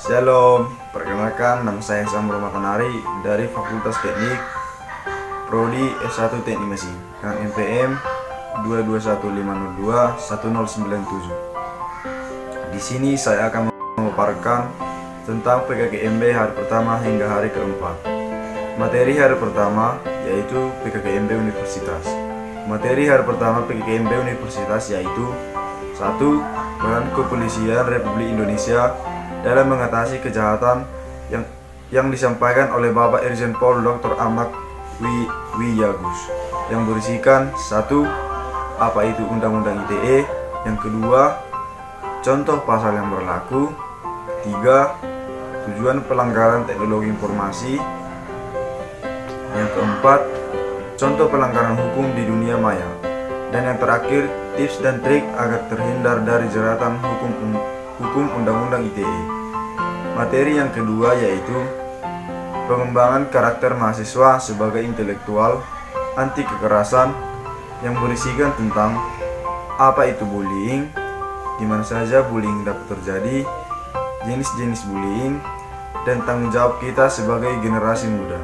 Shalom, perkenalkan nama saya Samro Makanari dari Fakultas Teknik Prodi S1 Teknik Mesin, dengan NPM 2215021097. Di sini saya akan memaparkan tentang PKKMB hari pertama hingga hari keempat. Materi hari pertama yaitu PKKMB Universitas. Materi hari pertama PKKMB Universitas yaitu 1. Peran Kepolisian Republik Indonesia dalam mengatasi kejahatan yang disampaikan oleh Bapak Irjen Pol Dr. Ahmad Wiyagus, yang berisikan 1. Apa itu Undang-Undang ITE. Yang kedua, contoh pasal yang berlaku. 3. Tujuan pelanggaran teknologi informasi. Yang keempat, contoh pelanggaran hukum di dunia maya. Dan yang terakhir, tips dan trik agar terhindar dari jeratan hukum Undang-Undang ITE. Materi yang kedua yaitu pengembangan karakter mahasiswa sebagai intelektual anti kekerasan, yang berisikan tentang apa itu bullying, di mana saja bullying dapat terjadi, jenis-jenis bullying, dan tanggung jawab kita sebagai generasi muda.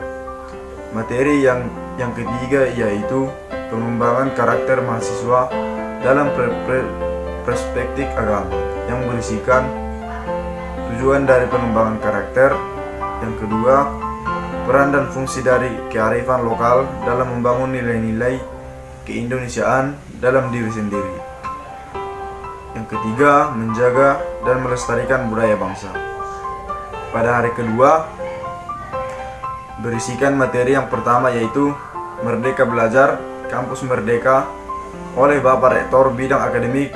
Materi yang ketiga yaitu pengembangan karakter mahasiswa dalam perspektif agama, yang berisikan tujuan dari pengembangan karakter. Yang kedua, peran dan fungsi dari kearifan lokal dalam membangun nilai-nilai keindonesiaan dalam diri sendiri. Yang ketiga, menjaga dan melestarikan budaya bangsa. Pada hari kedua, berisikan materi yang pertama yaitu Merdeka Belajar Kampus Merdeka oleh Bapak Rektor Bidang Akademik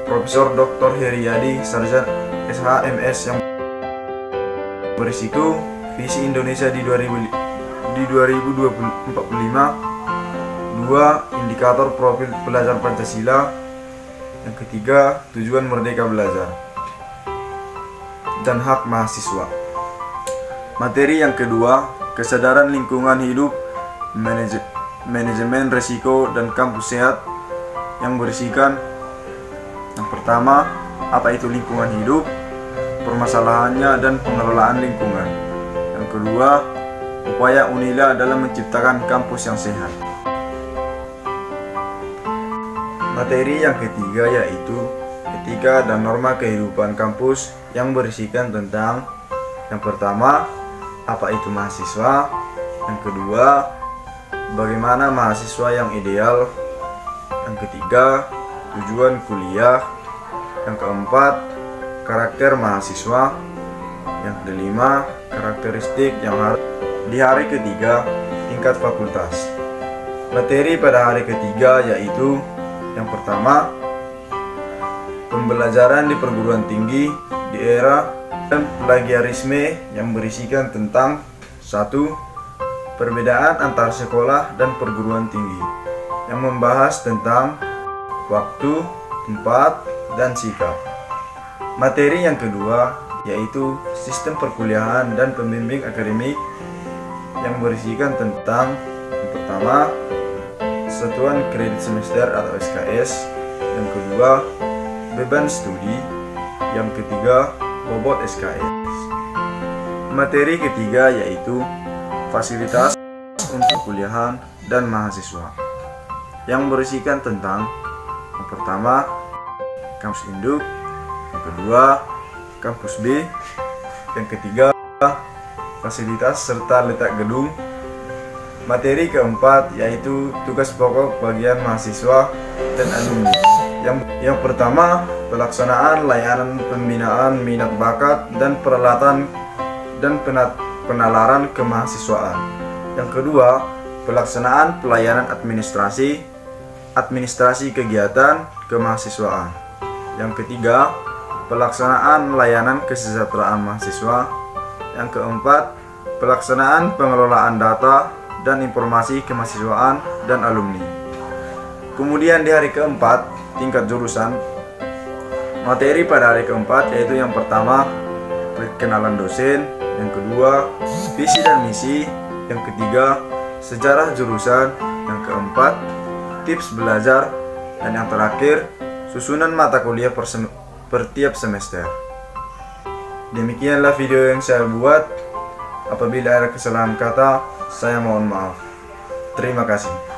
Profesor Dr. Heriadi Sarjana SHMS, yang berisiku visi Indonesia di 2045, 2. Indikator profil pelajar Pancasila. Yang ketiga, tujuan Merdeka Belajar dan hak mahasiswa. Materi yang kedua, kesadaran lingkungan hidup, manajemen risiko dan kampus sehat, yang berisikan yang pertama, apa itu lingkungan hidup, permasalahannya dan pengelolaan lingkungan. Yang kedua, upaya UNILA dalam menciptakan kampus yang sehat. Materi yang ketiga yaitu etika dan norma kehidupan kampus, yang berisikan tentang yang pertama, apa itu mahasiswa. Yang kedua, bagaimana mahasiswa yang ideal. Yang ketiga, tujuan kuliah. Yang keempat, karakter mahasiswa. Yang kelima, karakteristik yang harus di hari ketiga tingkat fakultas. Materi pada hari ketiga yaitu yang pertama, pembelajaran di perguruan tinggi di era dan plagiarisme, yang berisikan tentang 1. Perbedaan antara sekolah dan perguruan tinggi, yang membahas tentang waktu, tempat, dan sikap. Materi yang kedua yaitu sistem perkuliahan dan pembimbing akademik, yang berisikan tentang yang pertama, satuan kredit semester atau SKS. Yang kedua, beban studi. Yang ketiga, bobot SKS. Materi ketiga yaitu fasilitas untuk kuliahan dan mahasiswa, yang berisikan tentang yang pertama, kampus induk. Yang kedua, kampus B. Yang ketiga, fasilitas serta letak gedung. Materi keempat yaitu tugas pokok bagian mahasiswa dan alumni. Yang pertama, pelaksanaan layanan pembinaan minat bakat dan peralatan dan penalaran kemahasiswaan. Yang kedua, pelaksanaan pelayanan administrasi kegiatan kemahasiswaan. Yang ketiga, pelaksanaan layanan kesejahteraan mahasiswa. Yang keempat, pelaksanaan pengelolaan data dan informasi kemahasiswaan dan alumni. Kemudian di hari keempat, tingkat jurusan, materi pada hari keempat yaitu yang pertama, perkenalan dosen. Yang kedua, visi dan misi. Yang ketiga, sejarah jurusan. Yang keempat, tips belajar. Dan yang terakhir, susunan mata kuliah per tiap semester. Demikianlah video yang saya buat. Apabila ada kesalahan kata, saya mohon maaf. Terima kasih.